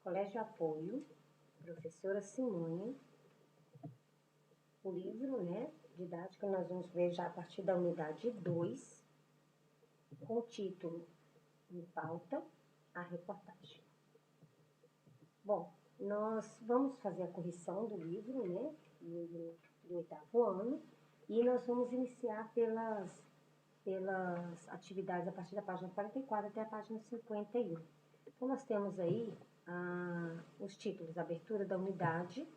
Colégio Apoio, professora Simone. O livro, né, didático, nós vamos ver já a partir da unidade 2, com o título em pauta, a reportagem. Bom, nós vamos fazer a correção do livro, né, do 8º ano, e nós vamos iniciar pelas atividades a partir da página 44 até a página 51. Então, nós temos aí os títulos: abertura da unidade,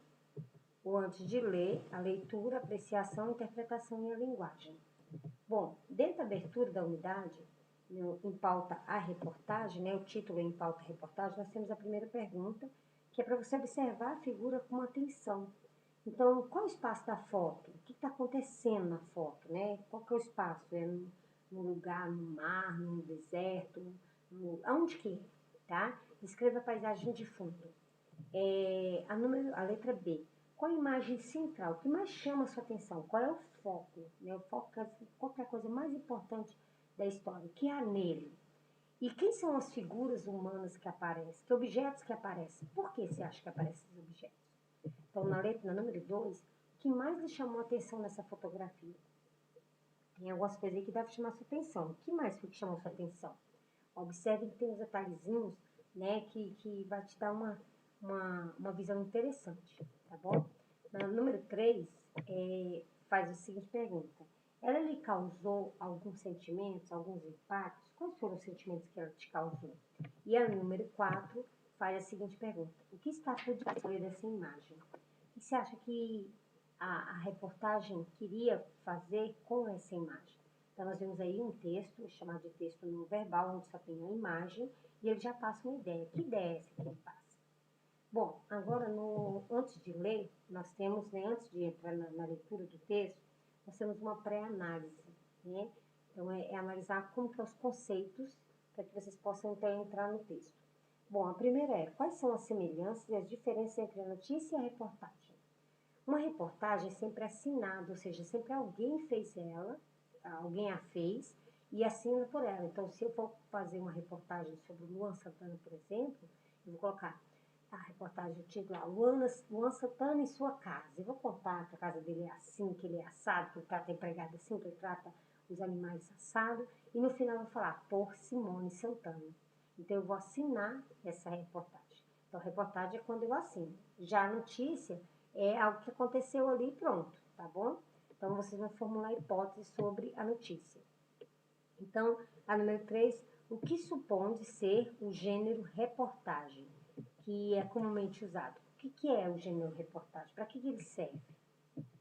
o antes de ler, a leitura, apreciação, interpretação e a linguagem. Bom, dentro da abertura da unidade, em pauta a reportagem, né, o título em pauta a reportagem, nós temos a primeira pergunta, que é para você observar a figura com atenção. Então, qual é o espaço da foto? O que está acontecendo na foto, né? Qual que é o espaço? É num lugar, no mar, no deserto? Aonde que é, tá? Descreva a paisagem de fundo. A letra B. Qual a imagem central? O que mais chama a sua atenção? Qual é o foco? Né? O foco, qual é a coisa mais importante da história? O que há nele? E quem são as figuras humanas que aparecem? Que objetos que aparecem? Por que você acha que aparecem esses objetos? Então, na número 2, o que mais lhe chamou a atenção nessa fotografia? Tem algumas coisas aí que devem chamar a sua atenção. O que mais foi que chamou a sua atenção? Observe que tem uns detalhezinhos, né, que vai te dar uma visão interessante, tá bom? Na número 3, faz a seguinte pergunta. Ela lhe causou alguns sentimentos, alguns impactos? Quais foram os sentimentos que ela te causou? E a número 4 faz a seguinte pergunta. O que está por detrás dessa imagem? O que você acha que a reportagem queria fazer com essa imagem? Então, nós vemos aí um texto, chamado de texto não verbal, onde só tem a imagem, e ele já passa uma ideia. Que ideia é essa que ele passa? Bom, agora, antes de ler, nós temos, né, antes de entrar na leitura do texto, nós temos uma pré-análise, né? Então, é analisar como que são os conceitos, para que vocês possam então entrar no texto. Bom, a primeira é, quais são as semelhanças e as diferenças entre a notícia e a reportagem? Uma reportagem é sempre assinada, ou seja, sempre alguém fez ela, alguém a fez e assina por ela. Então, se eu for fazer uma reportagem sobre o Luan Santana, por exemplo, eu vou colocar a reportagem, o título lá, Luan Santana em sua casa. Eu vou contar que a casa dele é assim, que ele é assado, que ele trata a empregada assim, que ele trata os animais assados. E no final eu vou falar, por Simone Santana. Então, eu vou assinar essa reportagem. Então, a reportagem é quando eu assino. Já a notícia é algo que aconteceu ali e pronto, tá bom? Então, vocês vão formular hipóteses sobre a notícia. Então, a número 3, o que supõe de ser o gênero reportagem, que é comumente usado? O que é o gênero reportagem? Para que ele serve?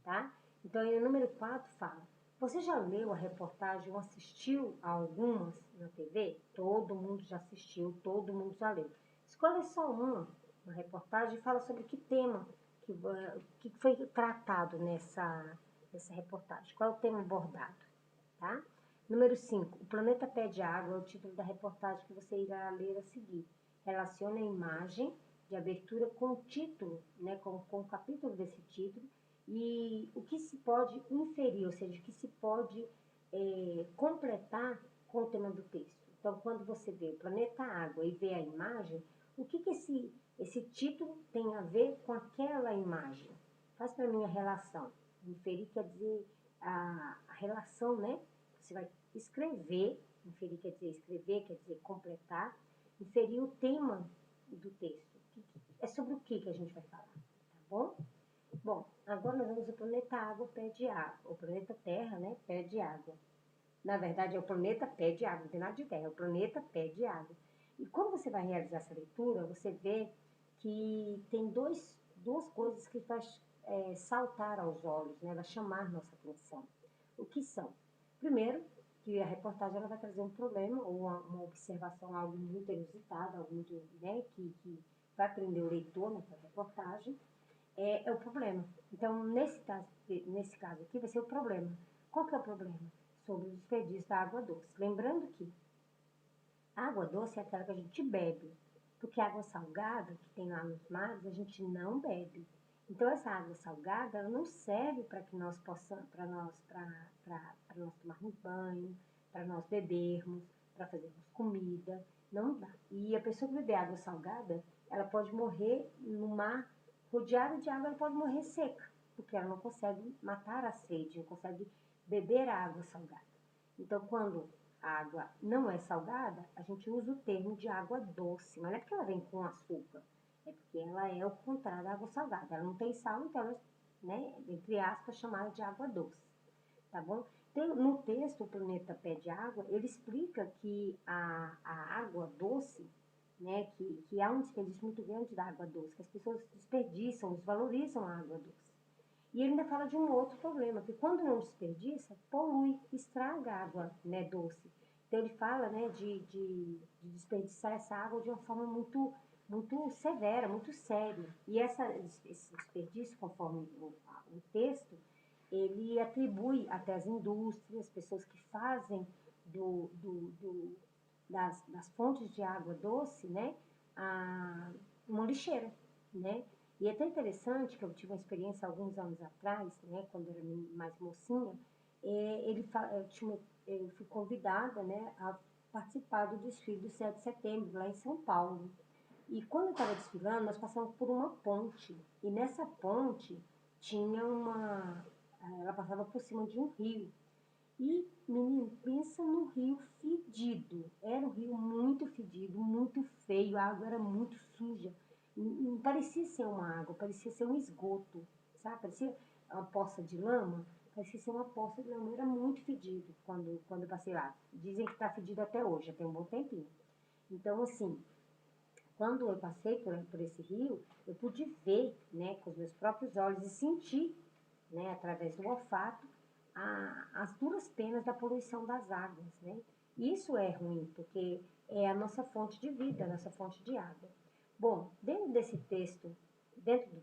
Tá? Então, a número 4 fala, você já leu a reportagem ou assistiu a algumas na TV? Todo mundo já assistiu, todo mundo já leu. Escolha só uma reportagem e fala sobre que tema que foi tratado nessa reportagem. Qual é o tema abordado? Tá? Número 5. O planeta pede água é o título da reportagem que você irá ler a seguir. Relaciona a imagem de abertura com o título, né, com o capítulo desse título, e o que se pode inferir, ou seja, o que se pode completar com o tema do texto. Então, quando você vê o planeta água e vê a imagem, o que esse título tem a ver com aquela imagem? Faz para mim a relação. Inferir quer dizer a relação, né? Você vai escrever, inferir quer dizer escrever, quer dizer completar, inferir o tema do texto. É sobre o que a gente vai falar, tá bom? Bom, agora nós vamos ao planeta água pede água. O planeta Terra, né, pede água. Na verdade, é o planeta pede água, não tem nada de terra, é o planeta pede água. E quando você vai realizar essa leitura, você vê que tem duas coisas que vai saltar aos olhos, né, vai chamar nossa atenção. O que são? Primeiro, que a reportagem ela vai trazer um problema ou uma observação, algo muito inusitado, algo muito, né, que vai prender o leitor naquela reportagem, é o problema. Então, nesse caso aqui, vai ser o problema. Qual que é o problema? Sobre o desperdício da água doce. Lembrando que a água doce é aquela que a gente bebe, porque a água salgada, que tem lá nos mares, a gente não bebe. Então, essa água salgada, ela não serve para que nós possamos, para nós tomarmos banho, para nós bebermos, para fazermos comida, não dá. E a pessoa que beber água salgada, ela pode morrer no mar, rodeada de água, ela pode morrer seca, porque ela não consegue matar a sede, não consegue beber a água salgada. Então, quando a água não é salgada, a gente usa o termo de água doce, mas não é porque ela vem com açúcar, é porque ela é o contrário da água salgada. Ela não tem sal, então ela, né, entre aspas, chamada de água doce, tá bom? Então, no texto, o Planeta Pede Água, ele explica que a água doce, né, que há um desperdício muito grande da água doce, que as pessoas desperdiçam, desvalorizam a água doce. E ele ainda fala de um outro problema, que quando não desperdiça, polui, estraga a água, né, doce. Então ele fala, né, de desperdiçar essa água de uma forma muito severa, muito séria. E esse desperdício, conforme o texto, ele atribui até as indústrias, pessoas que fazem das fontes de água doce, né, uma lixeira, né? E é tão interessante que eu tive uma experiência alguns anos atrás, né, quando eu era mais mocinha, eu fui convidada, né, a participar do desfile do 7 de setembro, lá em São Paulo. E quando eu estava desfilando, nós passamos por uma ponte. E nessa ponte tinha ela passava por cima de um rio. E, menino, pensa no rio fedido. Era um rio muito fedido, muito feio, a água era muito suja. Não parecia ser uma água, parecia ser um esgoto, sabe? Parecia uma poça de lama, parecia ser uma poça de lama. Era muito fedido quando eu passei lá. Dizem que está fedido até hoje, já tem um bom tempinho. Então, assim, quando eu passei por esse rio, eu pude ver, né, com os meus próprios olhos e sentir, né, através do olfato, as duras penas da poluição das águas, né? Isso é ruim, porque é a nossa fonte de vida, a nossa fonte de água. Bom, dentro do texto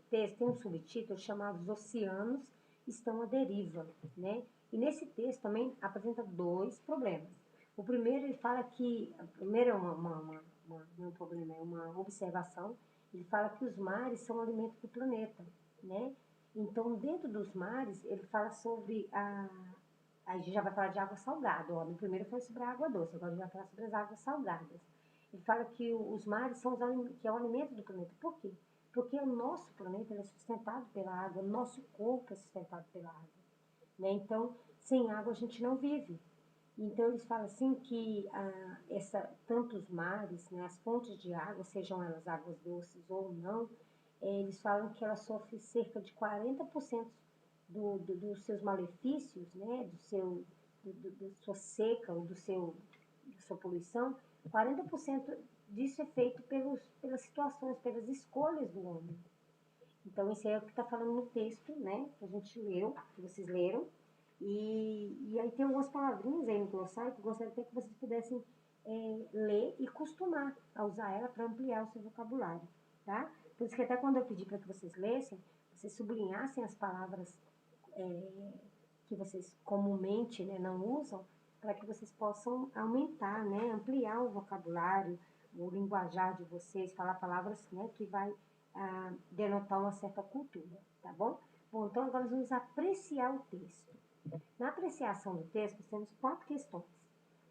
tem um subtítulo chamado Os Oceanos Estão à Deriva, né? E nesse texto também apresenta dois problemas. O primeiro, ele fala que, o primeiro é não é um problema, é uma observação. Ele fala que os mares são o alimento do planeta, né? Então, dentro dos mares, ele fala sobre a gente já vai falar de água salgada. Ó. No primeiro foi sobre a água doce, agora a gente vai falar sobre as águas salgadas. Ele fala que os mares que é o alimento do planeta. Por quê? Porque o nosso planeta é sustentado pela água, o nosso corpo é sustentado pela água. Né? Então, sem água a gente não vive. Então, eles falam assim que tanto os mares, né, as fontes de água, sejam elas águas doces ou não, eles falam que ela sofre cerca de 40% dos seus malefícios, né, da sua seca ou da sua poluição, 40% disso é feito pelas situações, pelas escolhas do homem. Então, isso é o que está falando no texto, né, que a gente leu, que vocês leram. E aí tem algumas palavrinhas aí no glossário que eu gostaria até que vocês pudessem ler e costumar a usar ela para ampliar o seu vocabulário, tá? Por isso que até quando eu pedi para que vocês lessem, vocês sublinhassem as palavras que vocês comumente, né, não usam, para que vocês possam aumentar, né, ampliar o vocabulário, o linguajar de vocês, falar palavras, né, que vai denotar uma certa cultura, tá bom? Bom, então agora nós vamos apreciar o texto. Na apreciação do texto, nós temos 4 questões.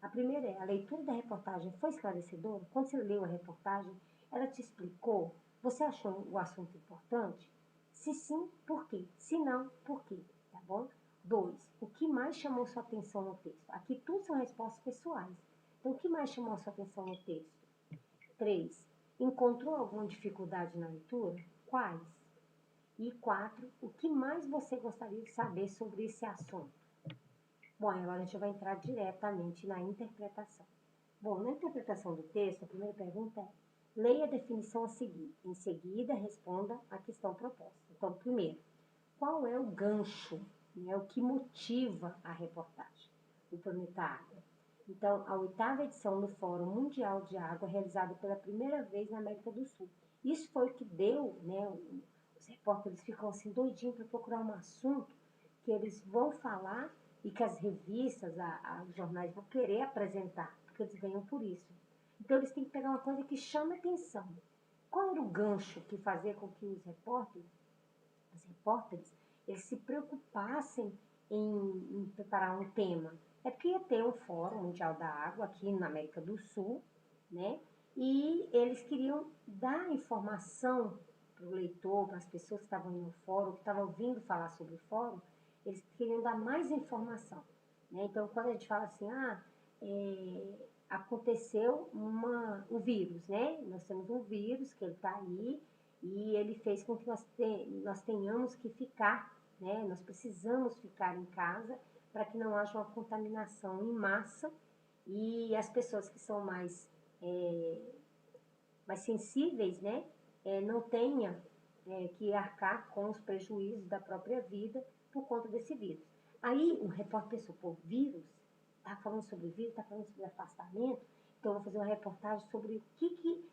A primeira é, a leitura da reportagem foi esclarecedora? Quando você leu a reportagem, ela te explicou? Você achou o assunto importante? Se sim, por quê? Se não, por quê? Tá bom? 2. O que mais chamou sua atenção no texto? Aqui tudo são respostas pessoais. Então, o que mais chamou sua atenção no texto? 3. Encontrou alguma dificuldade na leitura? Quais? E 4. O que mais você gostaria de saber sobre esse assunto? Bom, agora a gente vai entrar diretamente na interpretação. Bom, na interpretação do texto, a primeira pergunta é: leia a definição a seguir. Em seguida, responda a questão proposta. Então, primeiro, qual é o gancho, né, o que motiva a reportagem? O planeta Água. Então, a 8ª edição do Fórum Mundial de Água, realizada pela primeira vez na América do Sul. Isso foi o que deu, né, os repórteres ficam assim doidinhos para procurar um assunto que eles vão falar e que as revistas, os jornais vão querer apresentar, porque eles ganham por isso. Então, eles têm que pegar uma coisa que chama atenção. Qual era o gancho que fazia com que os repórteres, eles se preocupassem em preparar um tema? É porque ia ter um Fórum Mundial da Água aqui na América do Sul, né? E eles queriam dar informação para o leitor, para as pessoas que estavam no fórum, que estavam ouvindo falar sobre o fórum, eles queriam dar mais informação, né? Então, quando a gente fala assim, aconteceu um vírus, né? Nós temos um vírus que ele está aí e ele fez com que nós tenhamos que ficar, né? Nós precisamos ficar em casa para que não haja uma contaminação em massa e as pessoas que são mais sensíveis, né, não tenham que arcar com os prejuízos da própria vida por conta desse vírus. Aí o repórter pensou, pô, vírus? Tá falando sobre vírus, tá falando sobre afastamento, então eu vou fazer uma reportagem sobre o que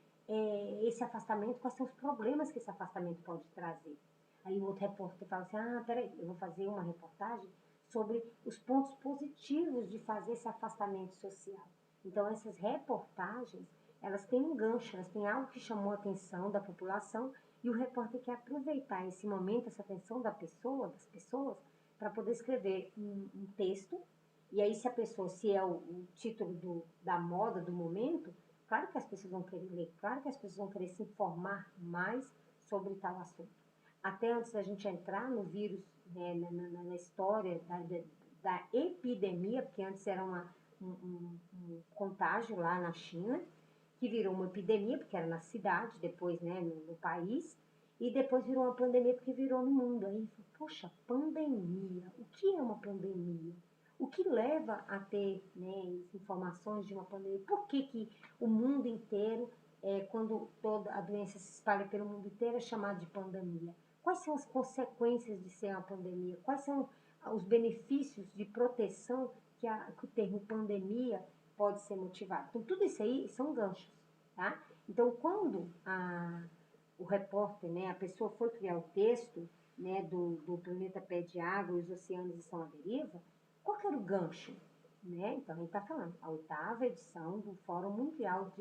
esse afastamento, quais são os problemas que esse afastamento pode trazer. Aí o outro repórter fala assim, peraí, eu vou fazer uma reportagem sobre os pontos positivos de fazer esse afastamento social. Então, essas reportagens, elas têm um gancho, elas têm algo que chamou a atenção da população e o repórter quer aproveitar esse momento, essa atenção das pessoas, para poder escrever um texto. E aí, se é o título da moda do momento, claro que as pessoas vão querer ler, claro que as pessoas vão querer se informar mais sobre tal assunto. Até antes da gente entrar no vírus, né, na história da epidemia, porque antes era um contágio lá na China, que virou uma epidemia, porque era na cidade, depois, né, no país, e depois virou uma pandemia porque virou no mundo. Aí, poxa, pandemia, o que é uma pandemia? O que leva a ter, né, informações de uma pandemia? Por que o mundo inteiro, quando toda a doença se espalha pelo mundo inteiro, é chamado de pandemia? Quais são as consequências de ser uma pandemia? Quais são os benefícios de proteção que o termo pandemia pode ser motivado? Então, tudo isso aí são ganchos, tá? Então, quando o repórter, né, a pessoa foi criar o texto, né, do Planeta Pé de Água e os oceanos estão à deriva, qual que era o gancho? Né? Então, a gente está falando, a 8ª edição do Fórum Mundial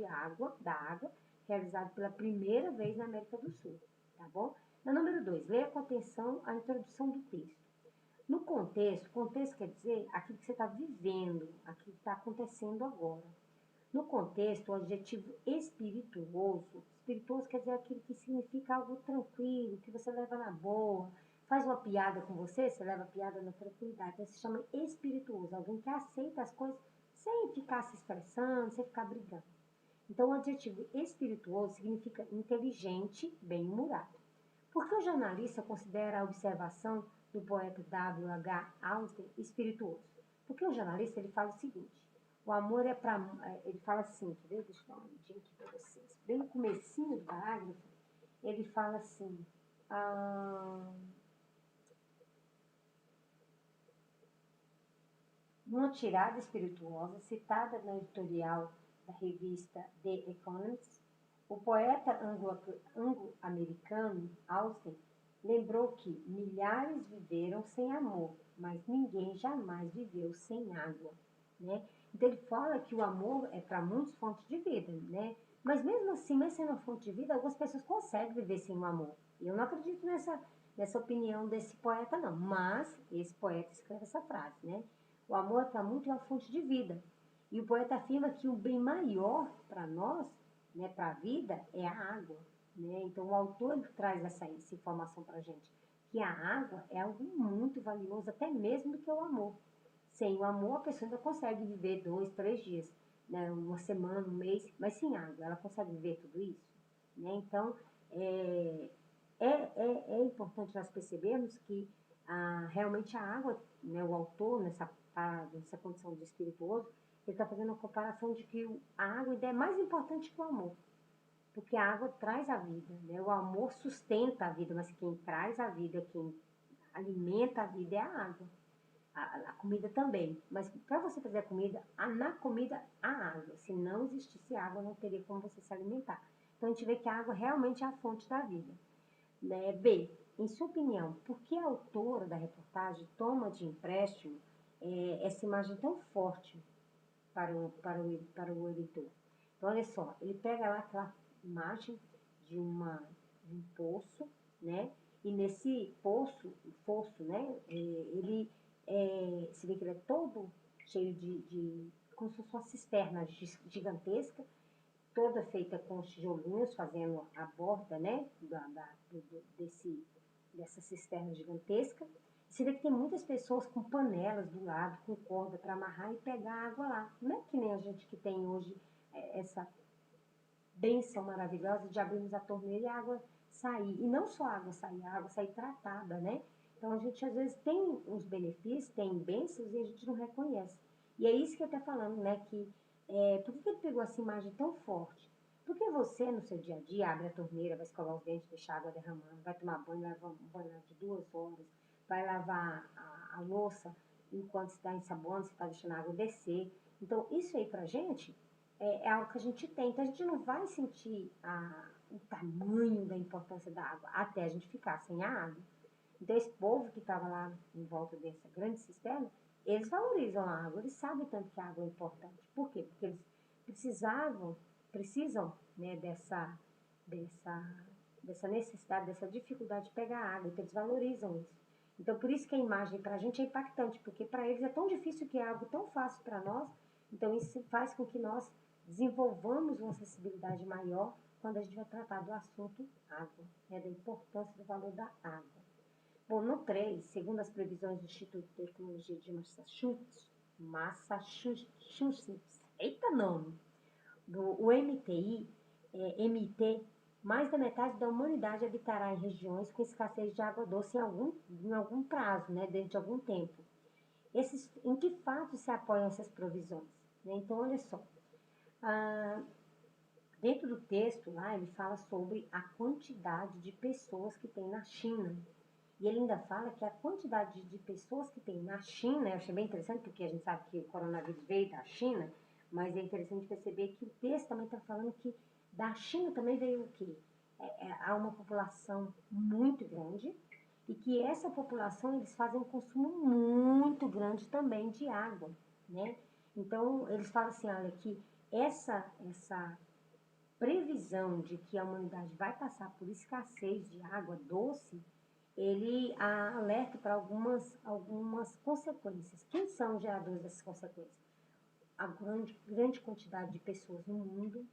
da Água, realizado pela primeira vez na América do Sul, tá bom? Na número 2, leia com atenção a introdução do texto. No contexto quer dizer aquilo que você está vivendo, aquilo que está acontecendo agora. No contexto, o adjetivo espirituoso quer dizer aquilo que significa algo tranquilo, que você leva na boa, faz uma piada com você leva a piada na tranquilidade. Então, se chama espirituoso, alguém que aceita as coisas sem ficar se estressando, sem ficar brigando. Então, o adjetivo espirituoso significa inteligente, bem-humorado. Por que o jornalista considera a observação do poeta W.H. Auden espirituoso? Porque o jornalista ele fala o seguinte, o amor é para... Ele fala assim, quer ver? Deixa eu dar uma olhadinha aqui para vocês. Bem no comecinho do parágrafo, ele fala assim... Numa tirada espirituosa citada na editorial da revista The Economist, o poeta anglo-americano Austen lembrou que milhares viveram sem amor, mas ninguém jamais viveu sem água, né? Então ele fala que o amor é para muitos fonte de vida, né? Mas mesmo assim, mesmo sendo uma fonte de vida, algumas pessoas conseguem viver sem o amor. E eu não acredito nessa opinião desse poeta, não. Mas esse poeta escreve essa frase, né? O amor para muitos é uma fonte de vida. E o poeta afirma que o bem maior para nós, né, para a vida, é a água. Né? Então o autor traz essa informação para a gente, que a água é algo muito valioso, até mesmo do que o amor. Sem o amor, a pessoa ainda consegue viver 2, 3 dias, né? Uma semana, um mês, mas sem água, ela consegue viver tudo isso? Né? Então, é importante nós percebermos que realmente a água, né, o autor, nessa condição de espirituoso, ele está fazendo uma comparação de que a água ainda é mais importante que o amor. Porque a água traz a vida, né? O amor sustenta a vida, mas quem traz a vida, quem alimenta a vida é a água. A comida também. Mas para você fazer a comida, na comida há água. Se não existisse água, não teria como você se alimentar. Então a gente vê que a água realmente é a fonte da vida. Né? B, em sua opinião, por que a autora da reportagem toma de empréstimo essa imagem tão forte para o editor? Então, olha só, ele pega lá aquela imagem de um poço, né? E nesse fosso, né? Você vê que ele é todo cheio como se fosse uma cisterna gigantesca, toda feita com os tijolinhos, fazendo a borda, né, dessa cisterna gigantesca. Você vê que tem muitas pessoas com panelas do lado, com corda para amarrar e pegar água lá. Não é que nem a gente que tem hoje essa bênção maravilhosa de abrirmos a torneira e a água sair. E não só a água sair tratada, né? Então a gente às vezes tem uns benefícios, tem bênçãos e a gente não reconhece. E é isso que eu estou falando, né? Por que ele pegou essa imagem tão forte? Porque você, no seu dia a dia, abre a torneira, vai escovar os dentes, deixar a água derramando, vai tomar banho, leva um banho de 2 horas, vai lavar a louça enquanto você está ensaboando, você está deixando a água descer. Então, isso aí pra gente é algo que a gente tem. Então, a gente não vai sentir o tamanho da importância da água até a gente ficar sem a água. Então, esse povo que estava lá em volta dessa grande cisterna, eles valorizam a água, eles sabem tanto que a água é importante. Por quê? Porque eles precisam, né, dessa necessidade, dessa dificuldade de pegar água, então eles valorizam isso. Então, por isso que a imagem para a gente é impactante, porque para eles é tão difícil que é algo tão fácil para nós, então isso faz com que nós desenvolvamos uma sensibilidade maior quando a gente vai tratar do assunto água, né, da importância do valor da água. Bom, no 3, segundo as previsões do Instituto de Tecnologia de Massachusetts, eita nome, o MIT, mais da metade da humanidade habitará em regiões com escassez de água doce em algum prazo, né, dentro de algum tempo. Em que fatos se apoiam essas provisões? Né? Então, olha só, dentro do texto lá, ele fala sobre a quantidade de pessoas que tem na China. E ele ainda fala que a quantidade de pessoas que tem na China, eu achei bem interessante, porque a gente sabe que o coronavírus veio da China, mas é interessante perceber que o texto também está falando que da China também veio o quê? Há uma população muito grande e que essa população, eles fazem um consumo muito grande também de água, né? Então, eles falam assim, olha, que essa previsão de que a humanidade vai passar por escassez de água doce, ele alerta para algumas consequências. Quem são os geradores dessas consequências? A grande quantidade de pessoas no mundo,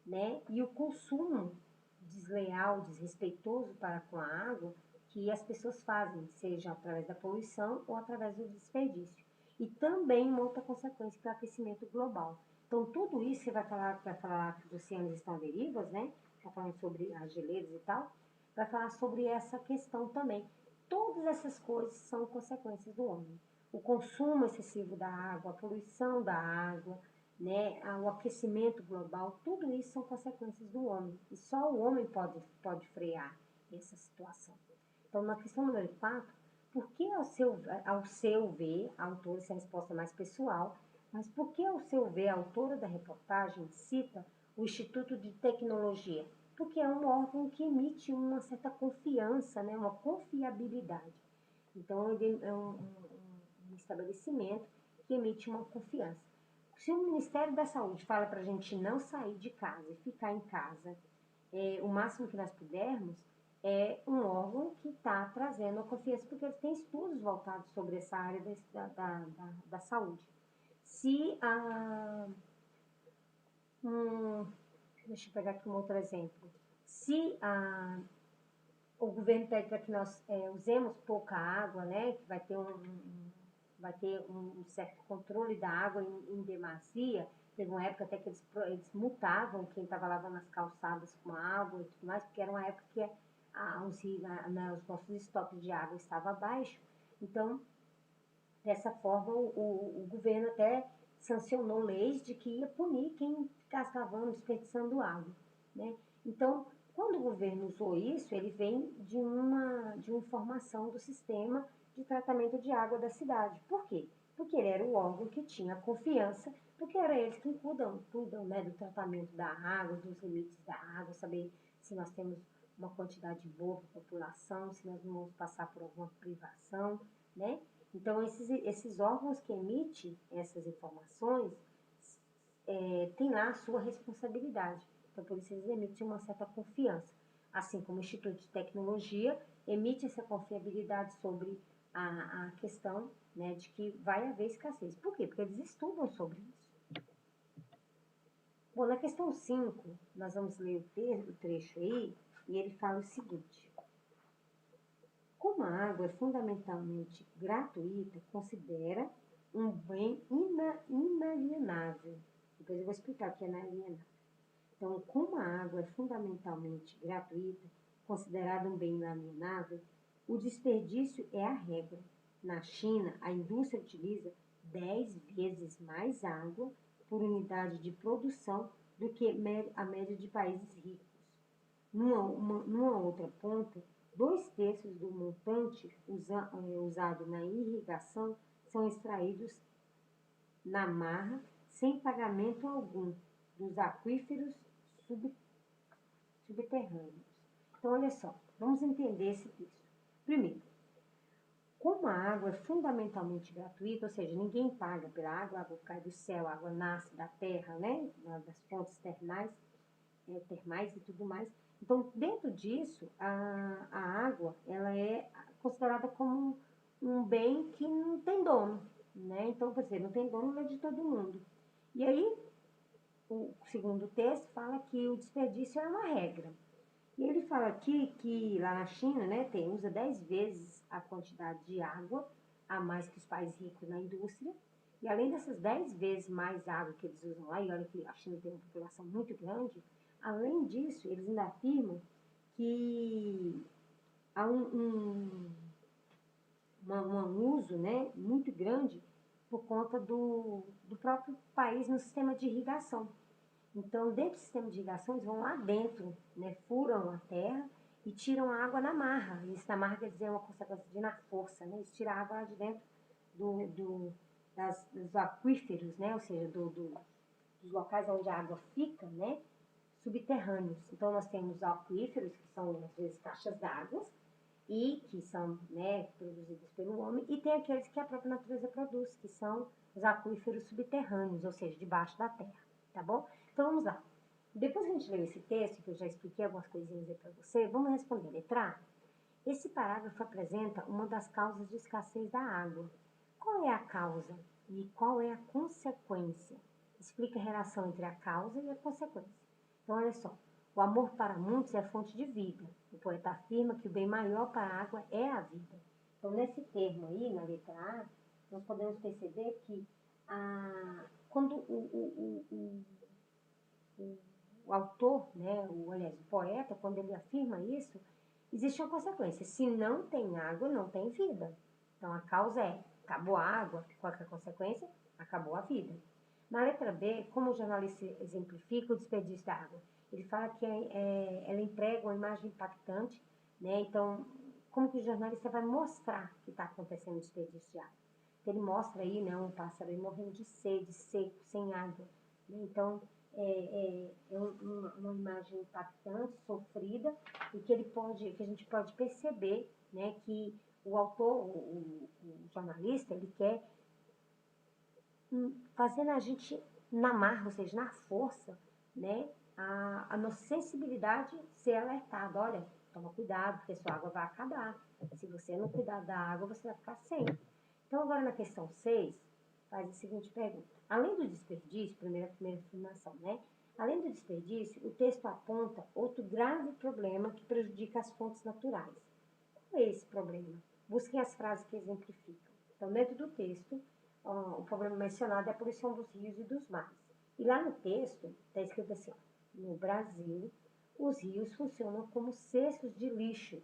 né? E o consumo desleal, desrespeitoso para com a água que as pessoas fazem, seja através da poluição ou através do desperdício. E também uma outra consequência que é o aquecimento global. Então, tudo isso você vai falar que os oceanos estão à deriva, né? Está falando sobre as geleiras e tal, vai falar sobre essa questão também. Todas essas coisas são consequências do homem. O consumo excessivo da água, a poluição da água, né, o aquecimento global, tudo isso são consequências do homem. E só o homem pode frear essa situação. Então, na questão número 4, por que ao seu ver, a autora, essa é a resposta mais pessoal, mas por que ao seu ver, a autora da reportagem cita o Instituto de Tecnologia? Porque é um órgão que emite uma certa confiança, né, uma confiabilidade. Então, ele é um estabelecimento que emite uma confiança. Se o Ministério da Saúde fala para a gente não sair de casa e ficar em casa o máximo que nós pudermos, é um órgão que está trazendo a confiança, porque eles têm estudos voltados sobre essa área da saúde. Se deixa eu pegar aqui um outro exemplo. Se o governo pede para que nós usemos pouca água, né, que vai ter um certo controle da água em demasia. Teve uma época até que eles multavam quem estava lavando as calçadas com água e tudo mais, porque era uma época que os nossos estoques de água estavam abaixo. Então, dessa forma, o governo até sancionou leis de que ia punir quem ficasse lavando, desperdiçando água, né? Então, quando o governo usou isso, ele vem de uma informação do sistema de tratamento de água da cidade. Por quê? Porque ele era o órgão que tinha confiança, porque era eles que cuidam, né, do tratamento da água, dos limites da água, saber se nós temos uma quantidade boa para a população, se nós não vamos passar por alguma privação, né? Então, esses órgãos que emitem essas informações têm lá a sua responsabilidade. Então, por isso, eles emitem uma certa confiança. Assim como o Instituto de Tecnologia emite essa confiabilidade sobre a questão, né, de que vai haver escassez. Por quê? Porque eles estudam sobre isso. Bom, na questão 5, nós vamos ler o trecho aí, e ele fala o seguinte: como a água é fundamentalmente gratuita, considera um bem inalienável. Depois eu vou explicar o que é inalienável. Então, como a água é fundamentalmente gratuita, considerada um bem inalienável, o desperdício é a regra. Na China, a indústria utiliza 10 vezes mais água por unidade de produção do que a média de países ricos. Numa outra ponta, 2/3 do montante usado na irrigação são extraídos na marra sem pagamento algum dos aquíferos subterrâneos. Então, olha só, vamos entender esse texto. Primeiro, como a água é fundamentalmente gratuita, ou seja, ninguém paga pela água, a água cai do céu, a água nasce da terra, né, das fontes termais e tudo mais. Então, dentro disso, a água, ela é considerada como um bem que não tem dono, né? Então, quer dizer, não tem dono, não é de todo mundo. E aí, o segundo texto fala que o desperdício é uma regra. E ele fala aqui que lá na China, né, usa 10 vezes a quantidade de água a mais que os países ricos na indústria. E além dessas 10 vezes mais água que eles usam lá, e olha que a China tem uma população muito grande, além disso, eles ainda afirmam que há um uso, né, muito grande por conta do próprio país no sistema de irrigação. Então, dentro do sistema de irrigação, eles vão lá dentro, né, furam a terra e tiram a água na marra. Isso na marra quer dizer uma consequência de na força, né? Eles tiram a água lá de dentro dos aquíferos, né? Ou seja, dos locais onde a água fica, né? Subterrâneos. Então, nós temos aquíferos, que são, às vezes, caixas d'água, e que são, né, produzidos pelo homem, e tem aqueles que a própria natureza produz, que são os aquíferos subterrâneos, ou seja, debaixo da terra, tá bom? Então, vamos lá. Depois que a gente leu esse texto, que eu já expliquei algumas coisinhas aí para você, vamos responder. Letra A. Esse parágrafo apresenta uma das causas de escassez da água. Qual é a causa e qual é a consequência? Explica a relação entre a causa e a consequência. Então, olha só. O amor para muitos é a fonte de vida. O poeta afirma que o bem maior para a água é a vida. Então, nesse termo aí, na letra A, nós podemos perceber que quando o autor, né, aliás, o poeta, quando ele afirma isso, existe uma consequência. Se não tem água, não tem vida. Então, a causa é, acabou a água, qual é a consequência? Acabou a vida. Na letra B, como o jornalista exemplifica o desperdício da água? Ele fala que ela emprega uma imagem impactante, né? Então, como que o jornalista vai mostrar que está acontecendo o desperdício de água? Então, ele mostra aí, né, um pássaro aí morrendo de sede, seco, sem água. Né? Então, uma imagem impactante, sofrida, e que a gente pode perceber, né, que o autor, o jornalista, ele quer fazer a gente na marra, ou seja, na força, né, a nossa sensibilidade ser alertada. Olha, toma cuidado, porque sua água vai acabar. Se você não cuidar da água, você vai ficar sem. Então, agora na questão 6, faz a seguinte pergunta. Além do desperdício, primeira afirmação, né? Além do desperdício, o texto aponta outro grave problema que prejudica as fontes naturais. Qual é esse problema? Busquem as frases que exemplificam. Então, dentro do texto, o problema mencionado é a poluição dos rios e dos mares. E lá no texto, está escrito assim, ó, no Brasil, os rios funcionam como cestos de lixos,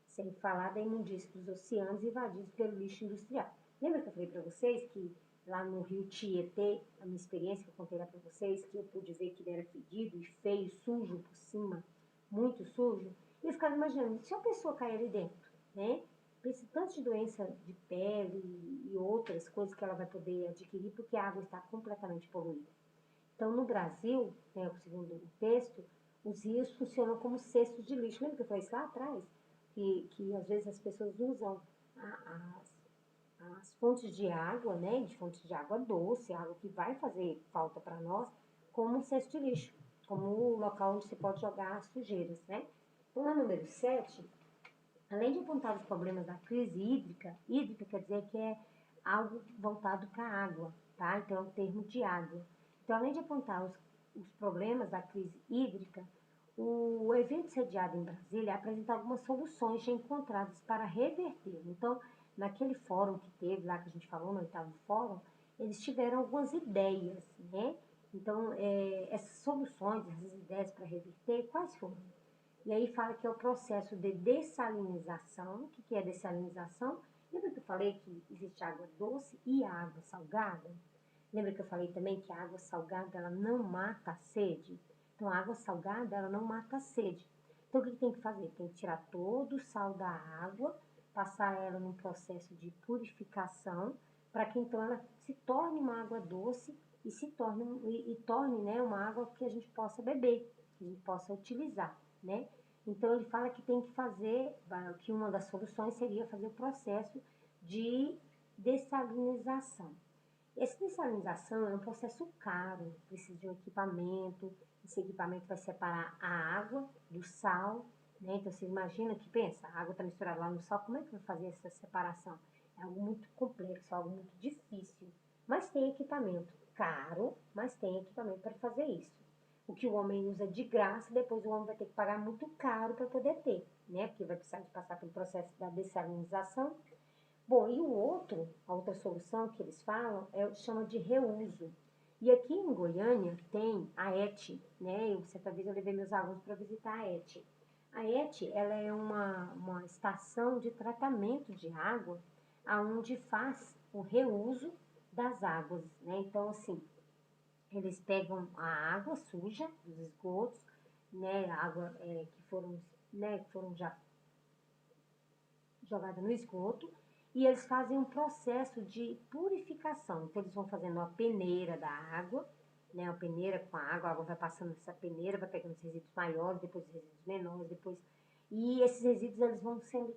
sem falar da imundícia dos oceanos invadidos pelo lixo industrial. Lembra que eu falei para vocês que lá no rio Tietê, a minha experiência que eu contei lá para vocês, que eu pude ver que ele era fedido e feio, sujo por cima, muito sujo? E eu ficava imaginando, se uma pessoa cair ali dentro, né? Pensa tanto de doença de pele e outras coisas que ela vai poder adquirir porque a água está completamente poluída. Então, no Brasil, né, segundo o texto, os rios funcionam como cestos de lixo. Lembra que eu falei isso lá atrás? Que às vezes as pessoas usam as fontes de água, né, de fontes de água doce, água que vai fazer falta para nós, como um cesto de lixo, como o local onde você pode jogar as sujeiras, né? Então, na número 7, Além de apontar os problemas da crise hídrica, hídrica quer dizer que é algo voltado para a água, tá? Então é um termo de água. Então, além de apontar os problemas da crise hídrica, o evento sediado em Brasília apresenta algumas soluções já encontradas para reverter. Então, naquele fórum que teve lá, que a gente falou, no 8º fórum, eles tiveram algumas ideias, né? Então, essas soluções, essas ideias para reverter, quais foram? E aí fala que é o processo de dessalinização. O que é dessalinização? Lembra que eu falei que existe água doce e água salgada? Lembra que eu falei também que a água salgada ela não mata a sede? Então, a água salgada ela não mata a sede. Então, o que tem que fazer? Tem que tirar todo o sal da água, passar ela num processo de purificação, para que então ela se torne uma água doce e torne, né, uma água que a gente possa beber, que a gente possa utilizar, né? Então, ele fala que tem que fazer, que uma das soluções seria fazer o processo de dessalinização. Essa dessalinização é um processo caro, precisa de um equipamento, esse equipamento vai separar a água do sal, né? Então, você imagina que pensa, a água está misturada lá no sal, como é que vai fazer essa separação? É algo muito complexo, algo muito difícil, mas tem equipamento caro, mas tem equipamento para fazer isso. O que o homem usa de graça, depois o homem vai ter que pagar muito caro para poder ter, né? Porque vai precisar de passar pelo processo da dessalinização. Bom, e a outra solução que eles falam, chama de reuso. E aqui em Goiânia tem a ET, né? Certa vez eu levei meus alunos para visitar a ET. A ET, ela é uma estação de tratamento de água, aonde faz o reuso das águas, né? Então, assim, eles pegam a água suja dos esgotos, né? A água que foram já jogada no esgoto, e eles fazem um processo de purificação. Então, eles vão fazendo uma peneira da água, né, uma peneira com a água vai passando nessa peneira, vai pegando os resíduos maiores, depois os resíduos menores, e esses resíduos eles vão sendo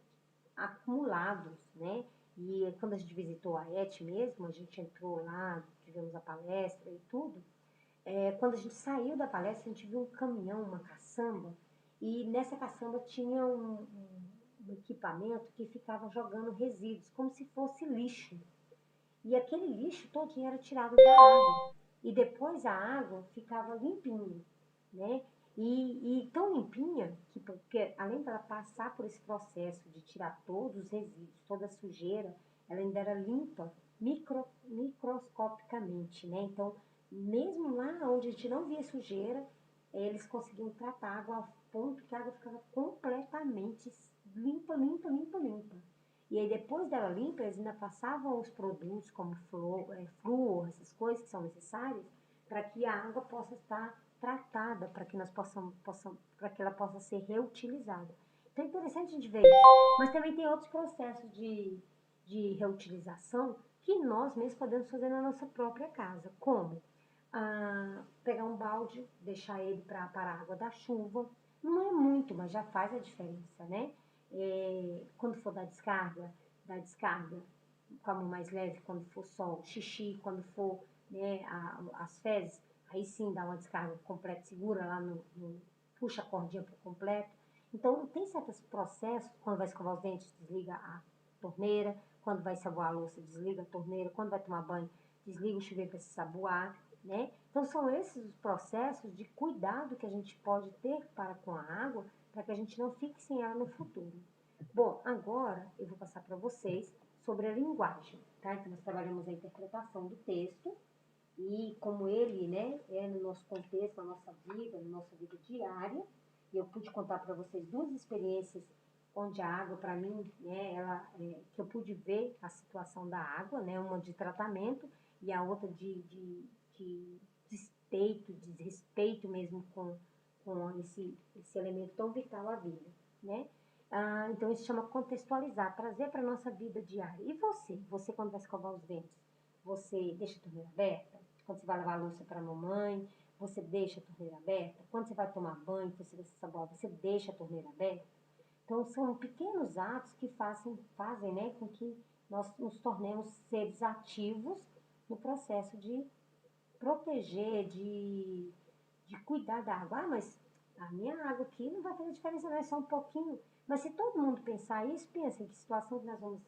acumulados, né? E quando a gente visitou a ET mesmo, a gente entrou lá, tivemos a palestra e tudo, quando a gente saiu da palestra, a gente viu um caminhão, uma caçamba, e nessa caçamba tinha um equipamento que ficava jogando resíduos, como se fosse lixo. E aquele lixo todinho era tirado da água. E depois a água ficava limpinha, né? E tão limpinha que, porque além dela passar por esse processo de tirar todos os resíduos, toda a sujeira, ela ainda era limpa microscopicamente, né? Então, mesmo lá onde a gente não via sujeira, eles conseguiam tratar a água ao ponto que a água ficava completamente limpa, limpa, limpa, limpa. E aí, depois dela limpa, eles ainda passavam os produtos como flúor, essas coisas que são necessárias para que a água possa estar tratada, para que nós para que ela possa ser reutilizada. Então é interessante a gente ver isso. Mas também tem outros processos de reutilização que nós mesmos podemos fazer na nossa própria casa. Como? Pegar um balde, deixar ele para a água da chuva. Não é muito, mas já faz a diferença, né? Quando for dar descarga com a mão mais leve, quando for só o xixi, quando for, né, as fezes, aí sim dá uma descarga completa, segura lá puxa a cordinha por completo. Então, tem certos processos, quando vai escovar os dentes, desliga a torneira, quando vai saboar a louça, desliga a torneira, quando vai tomar banho, desliga o chuveiro para se saboar, né? Então, são esses os processos de cuidado que a gente pode ter para com a água, para que a gente não fique sem ela no futuro. Bom, agora eu vou passar para vocês sobre a linguagem, tá? Então, nós trabalhamos a interpretação do texto e como ele, né, é no nosso contexto, na nossa vida diária. E eu pude contar para vocês duas experiências onde a água, para mim, né, que eu pude ver a situação da água, né, uma de tratamento e a outra de desrespeito mesmo com esse elemento tão vital à vida, né? Então, isso chama contextualizar, trazer para a nossa vida diária. E você quando vai escovar os dentes, você deixa a torneira aberta? Quando você vai lavar a louça para a mamãe, você deixa a torneira aberta? Quando você vai tomar banho, você vai se saboar, você deixa a torneira aberta? Então, são pequenos atos que fazem, né, com que nós nos tornemos seres ativos no processo de proteger, de cuidar da água. Mas A minha água aqui não vai fazer diferença, não é só um pouquinho. Mas se todo mundo pensar isso, pensa em que situação que nós vamos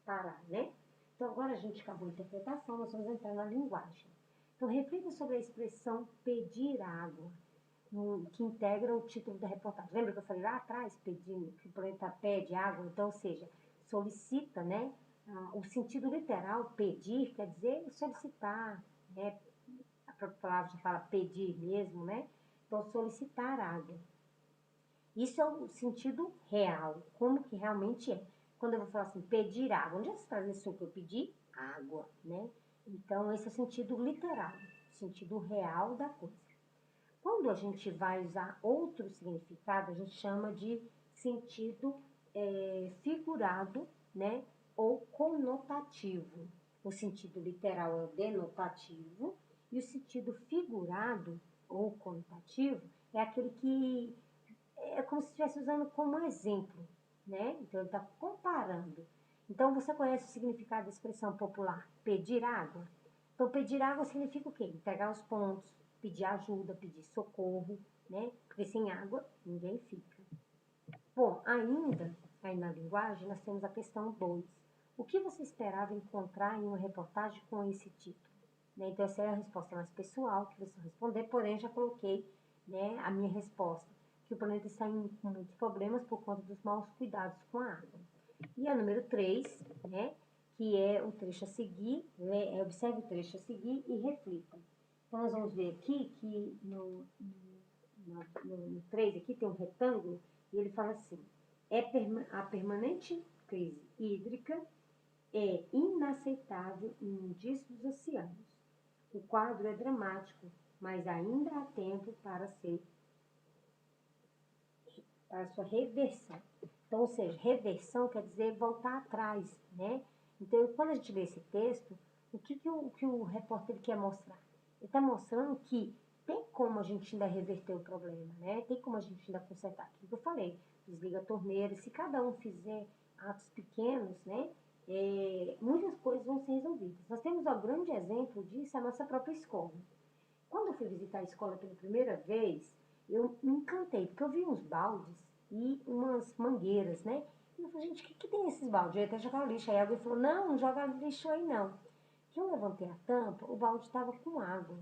parar, né? Então, agora a gente acabou a interpretação, nós vamos entrar na linguagem. Então, reflita sobre a expressão pedir água, que integra o título da reportagem. Lembra que eu falei lá atrás, pedindo, que o planeta pede água? Então, ou seja, solicita, né? O sentido literal, pedir, quer dizer solicitar, né? A própria palavra já fala pedir mesmo, né? Então, solicitar água. Isso é o sentido real, como que realmente é. Quando eu vou falar assim, pedir água, onde é que se traz isso que eu pedi? Água, né? Então, esse é o sentido literal, o sentido real da coisa. Quando a gente vai usar outro significado, a gente chama de sentido figurado, né? Ou conotativo. O sentido literal é o denotativo e o sentido figurado ou conotativo é aquele que é como se estivesse usando como exemplo, né? Então, ele está comparando. Então, você conhece o significado da expressão popular, pedir água? Então, pedir água significa o quê? Entregar os pontos, pedir ajuda, pedir socorro, né? Porque sem água, ninguém fica. Bom, ainda, aí na linguagem, nós temos a questão 2. O que você esperava encontrar em uma reportagem com esse título? Né? Então, essa é a resposta mais pessoal que você responder, porém, já coloquei, né, a minha resposta, que o planeta está com muitos problemas por conta dos maus cuidados com a água. E a número 3, né, que é o trecho a seguir, né, observe o trecho a seguir e reflita. Então, nós vamos ver aqui que no 3 aqui tem um retângulo e ele fala assim, a permanente crise hídrica é inaceitável em muitíssimos oceanos. O quadro é dramático, mas ainda há tempo para sua reversão. Então, ou seja, reversão quer dizer voltar atrás, né? Então, quando a gente lê esse texto, o que o repórter quer mostrar? Ele está mostrando que tem como a gente ainda reverter o problema, né? Tem como a gente ainda consertar. Aquilo que eu falei, desliga a torneira, se cada um fizer atos pequenos, né? Muitas coisas vão ser resolvidas. Nós temos um grande exemplo disso, a nossa própria escola. Quando eu fui visitar a escola pela primeira vez, eu me encantei, porque eu vi uns baldes e umas mangueiras, né? E eu falei, gente, o que tem esses baldes? Eu ia até jogar lixo. Aí alguém falou, não joga lixo aí não. Que eu levantei a tampa, o balde estava com água.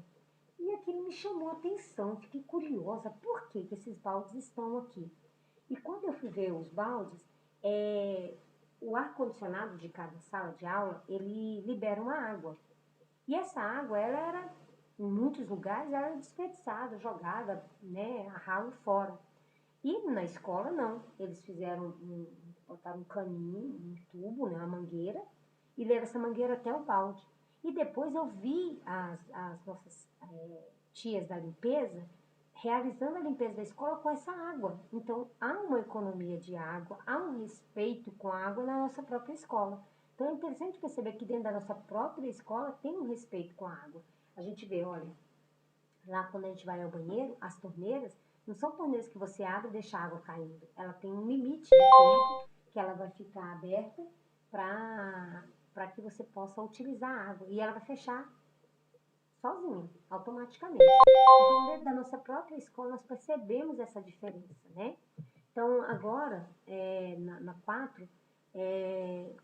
E aquilo me chamou a atenção, fiquei curiosa, por que esses baldes estão aqui? E quando eu fui ver os baldes, o ar-condicionado de cada sala de aula, ele libera uma água. E essa água, ela era, em muitos lugares, ela era desperdiçada, jogada, né, a ralo fora. E na escola, não. Eles botaram um caninho, um tubo, né, uma mangueira, e levaram essa mangueira até o balde. E depois eu vi as nossas tias da limpeza realizando a limpeza da escola com essa água. Então, há uma economia de água, há um respeito com a água na nossa própria escola. Então, é interessante perceber que dentro da nossa própria escola tem um respeito com a água. A gente vê, olha, lá quando a gente vai ao banheiro, as torneiras, não são torneiras que você abre e deixa a água caindo. Ela tem um limite de tempo que ela vai ficar aberta para que você possa utilizar a água. E ela vai fechar sozinha, automaticamente. Então, dentro da nossa própria escola, nós percebemos essa diferença, né? Então, agora, na 4,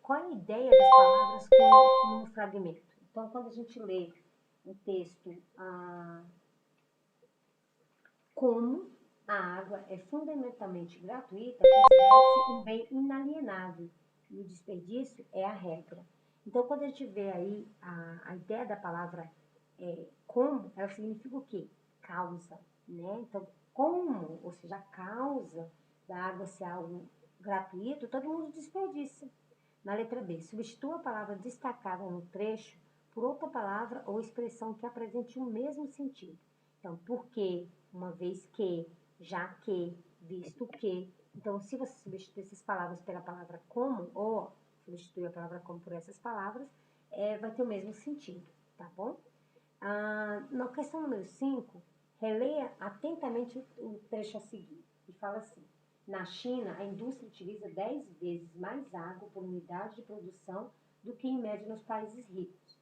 qual é a ideia das palavras como um fragmento? Então, quando a gente lê o texto, como a água é fundamentalmente gratuita, considera-se um bem inalienável e o desperdício é a regra. Então, quando a gente vê aí a ideia da palavra como, ela significa o quê? Causa, né? Então, como, ou seja, a causa da água ser algo gratuito, todo mundo desperdiça. Na letra B, substitua a palavra destacada no trecho por outra palavra ou expressão que apresente o mesmo sentido. Então, porque, uma vez que, já que, visto que. Então, se você substituir essas palavras pela palavra como, ou substituir a palavra como por essas palavras, vai ter o mesmo sentido, tá bom? Na questão número 5, releia atentamente o trecho a seguir e fala assim: na China, a indústria utiliza 10 vezes mais água por unidade de produção do que em média nos países ricos.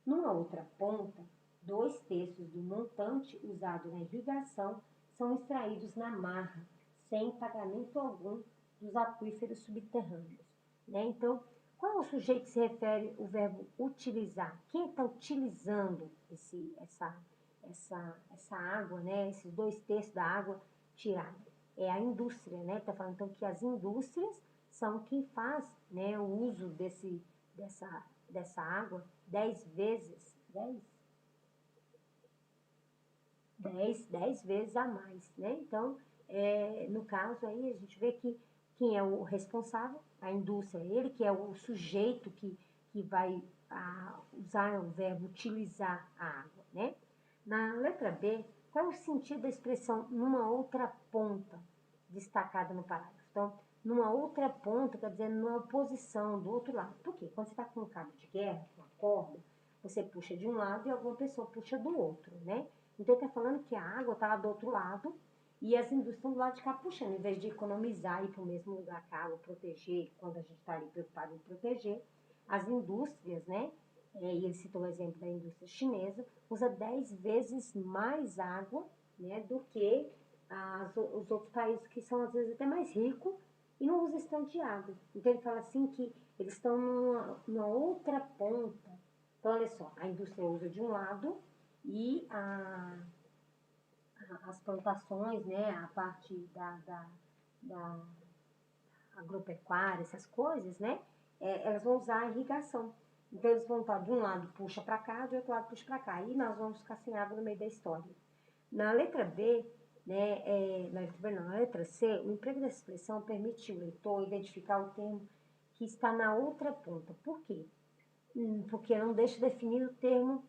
Numa outra ponta, 2/3 do montante usado na irrigação são extraídos na marra, sem pagamento algum dos aquíferos subterrâneos, né? Então, qual é o sujeito que se refere o verbo utilizar? Quem está utilizando essa água, né? Esses 2/3 da água tirada? É a indústria, né? Está falando então que as indústrias são quem faz, né, o uso dessa água 10 vezes, 10 vezes a mais, né? Então, no caso aí, a gente vê que quem é o responsável, a indústria, ele que é o sujeito que vai usar o verbo utilizar a água, né? Na letra B, qual é o sentido da expressão numa outra ponta, destacada no parágrafo? Então, numa outra ponta, quer dizer, numa posição do outro lado. Por quê? Quando você está com um cabo de guerra, uma corda, você puxa de um lado e alguma pessoa puxa do outro, né? Então, ele está falando que a água está lá do outro lado e as indústrias estão do lado de cá puxando, em vez de economizar e ir para o mesmo lugar que a água, proteger, quando a gente está ali preocupado em proteger, as indústrias, né? E ele citou o exemplo da indústria chinesa, usa 10 vezes mais água, né, do que os outros países que são às vezes até mais ricos e não usam esse tanto de água. Então ele fala assim que eles estão numa outra ponta. Então olha só, a indústria usa de um lado e as plantações, né, a parte da agropecuária, essas coisas, né, elas vão usar a irrigação. Então eles vão estar de um lado puxa para cá, do outro lado puxa para cá. E nós vamos ficar sem água no meio da história. Na letra B, né, na letra C, o emprego dessa expressão permite o leitor identificar o termo que está na outra ponta. Por quê? Porque não deixa definido o termo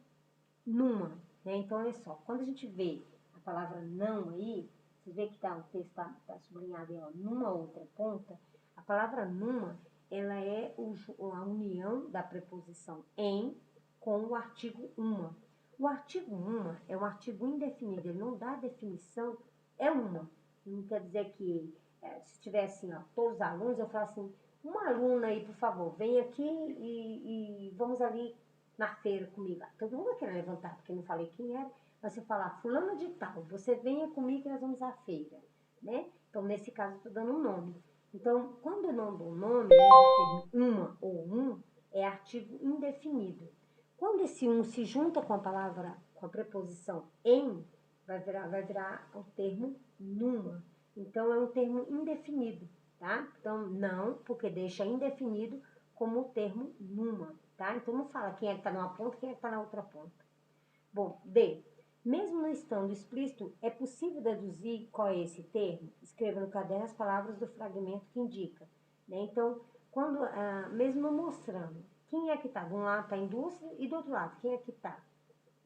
numa, né? Então, olha só, quando a gente vê a palavra não aí, você vê que o texto está sublinhado aí, ó, numa outra ponta, a palavra numa, ela é a união da preposição em com o artigo uma. O artigo uma é um artigo indefinido, ele não dá definição, é uma. Não quer dizer que, se tiver assim, ó, todos os alunos, eu falo assim, uma aluna aí, por favor, vem aqui e vamos ali na feira comigo. Todo mundo vai querer levantar, porque eu não falei quem era, mas você falar, fulano de tal, você venha comigo que nós vamos à feira, né? Então, nesse caso, eu estou dando um nome. Então, quando eu não dou nome, eu uso o termo uma ou um, é artigo indefinido. Quando esse um se junta com a palavra, com a preposição em, vai virar o termo numa. Então, é um termo indefinido, tá? Então, não, porque deixa indefinido como o termo numa, tá? Então, não fala quem é que está numa ponta e quem é que está na outra ponta. Bom, D. Mesmo não estando explícito, é possível deduzir qual é esse termo? Escreva no caderno as palavras do fragmento que indica, né? Então, quando, mesmo não mostrando quem é que está, de um lado está a indústria e do outro lado, quem é que está?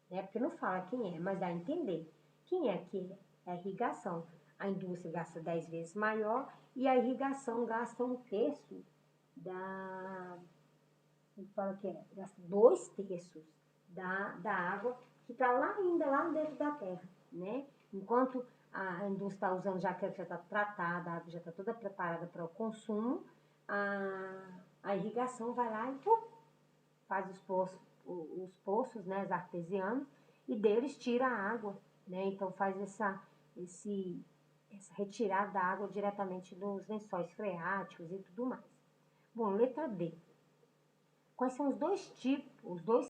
Né? Porque não fala quem é, mas dá a entender. Quem é que é? É a irrigação. A indústria gasta 10 vezes maior e a irrigação gasta 1/3 fala que gasta 2/3 da água que está lá ainda, lá dentro da terra, né? Enquanto a indústria está usando, já que ela já está tratada, a água já está toda preparada para o consumo, a irrigação vai lá e faz os poços, né, os artesianos, e deles tira a água, né? Então faz essa retirada da água diretamente dos lençóis freáticos e tudo mais. Bom, letra D. Quais são os dois